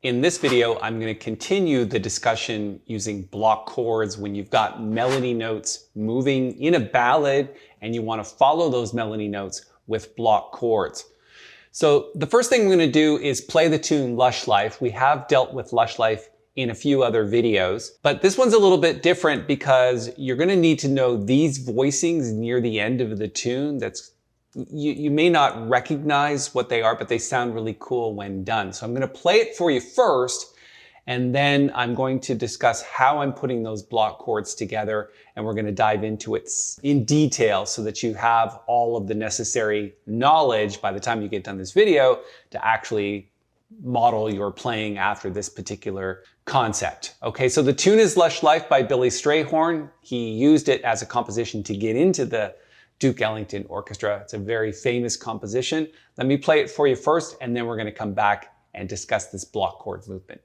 In this video, I'm going to continue the discussion using block chords when you've got melody notes moving in a ballad and you want to follow those melody notes with block chords. So the first thing we're going to do is play the tune Lush Life. We have dealt with Lush Life in a few other videos, but this one's a little bit different because you're going to need to know these voicings near the end of the tune. You may not recognize what they are, but they sound really cool when done. So I'm going to play it for you first, and then I'm going to discuss how I'm putting those block chords together, and we're going to dive into it in detail so that you have all of the necessary knowledge by the time you get done this video to actually model your playing after this particular concept. Okay, so the tune is Lush Life by Billy Strayhorn. He used it as a composition to get into the Duke Ellington Orchestra. It's a very famous composition. Let me play it for you first, and then we're going to come back and discuss this block chord movement.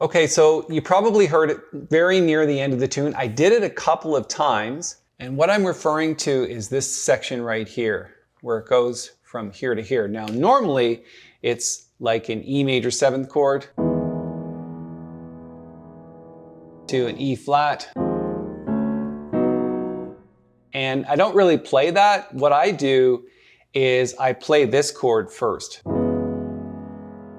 Okay, so you probably heard it very near the end of the tune. I did it a couple of times, and what I'm referring to is this section right here, where it goes from here to here. Now, normally, it's like an E major 7th chord to an E flat. And I don't really play that. What I do is I play this chord first.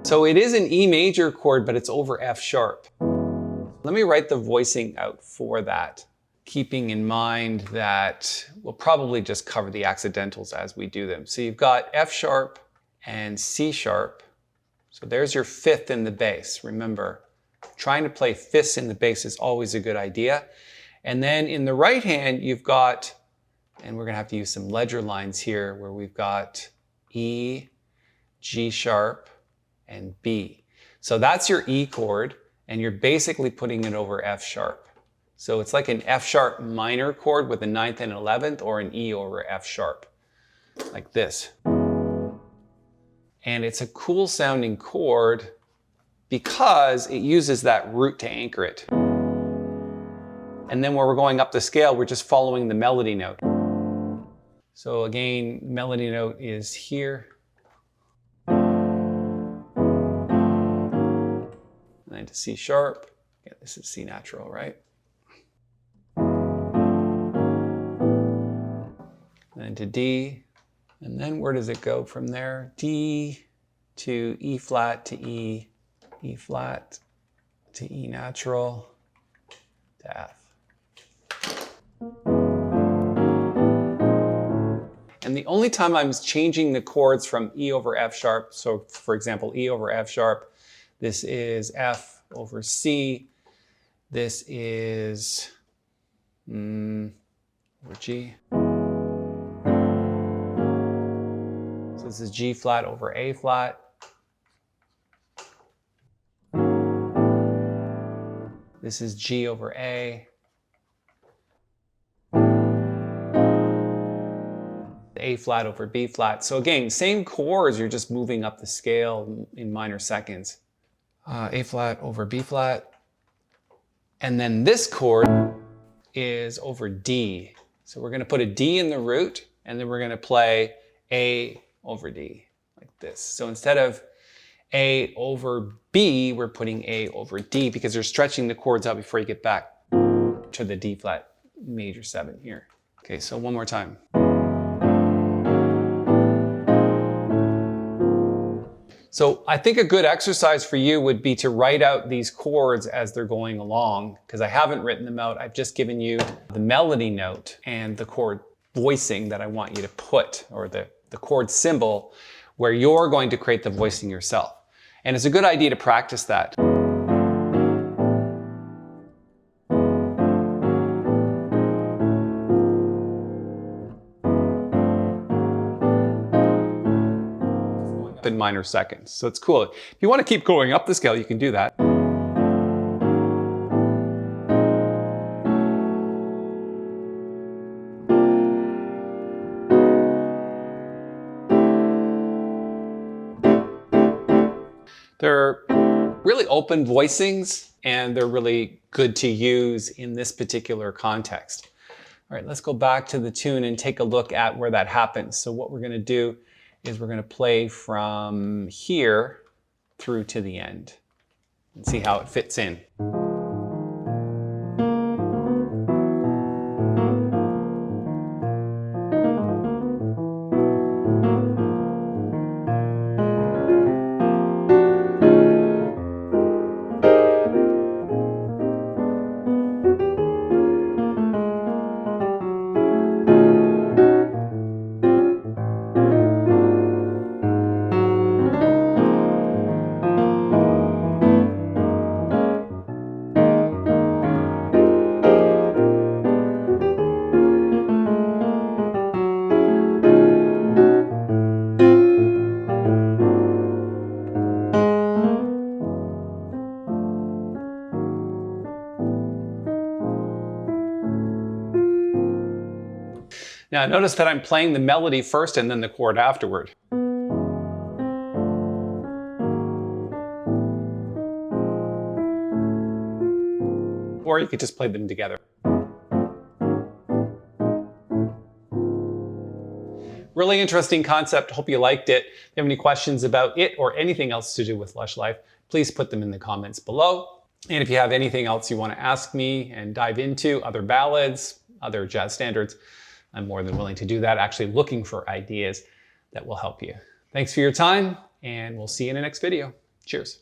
So it is an E major chord, but it's over F sharp. Let me write the voicing out for that, keeping in mind that we'll probably just cover the accidentals as we do them. So you've got F sharp and C sharp. So there's your 5th in the bass. Remember, trying to play 5ths in the bass is always a good idea. And then in the right hand, you've got, and we're gonna have to use some ledger lines here, where we've got E, G sharp, and B. So that's your E chord, and you're basically putting it over F sharp. So it's like an F sharp minor chord with a 9th and 11th, or an E over F sharp, like this. And it's a cool sounding chord because it uses that root to anchor it. And then when we're going up the scale, we're just following the melody note. So again, melody note is here. And then to C sharp. Yeah, this is C natural, right? And then to D. And then where does it go from there? D to E flat to E, E flat to E natural to F. And the only time I'm changing the chords from E over F sharp, so for example, E over F sharp, this is F over C, this is over G. So this is G flat over A flat. This is G over A. A flat over B flat. So again, same chords, you're just moving up the scale in minor seconds. A flat over B flat. And then this chord is over D. So we're gonna put a D in the root, and then we're gonna play A over D, like this. So instead of A over B, we're putting A over D because you're stretching the chords out before you get back to the D flat major 7 here. Okay, so one more time. So I think a good exercise for you would be to write out these chords as they're going along, because I haven't written them out. I've just given you the melody note and the chord voicing that I want you to put, or the chord symbol, where you're going to create the voicing yourself. And it's a good idea to practice that. In minor seconds. So it's cool. If you want to keep going up the scale, you can do that. They're really open voicings, and they're really good to use in this particular context. All right, let's go back to the tune and take a look at where that happens. So what we're going to do is we're going to play from here through to the end and see how it fits in. Now notice that I'm playing the melody first and then the chord afterward. or you could just play them together. Really interesting concept. Hope you liked it. If you have any questions about it or anything else to do with Lush Life, please put them in the comments below. And if you have anything else you want to ask me and dive into, other ballads, other jazz standards, I'm more than willing to do that. Actually looking for ideas that will help you. Thanks for your time, and we'll see you in the next video. Cheers.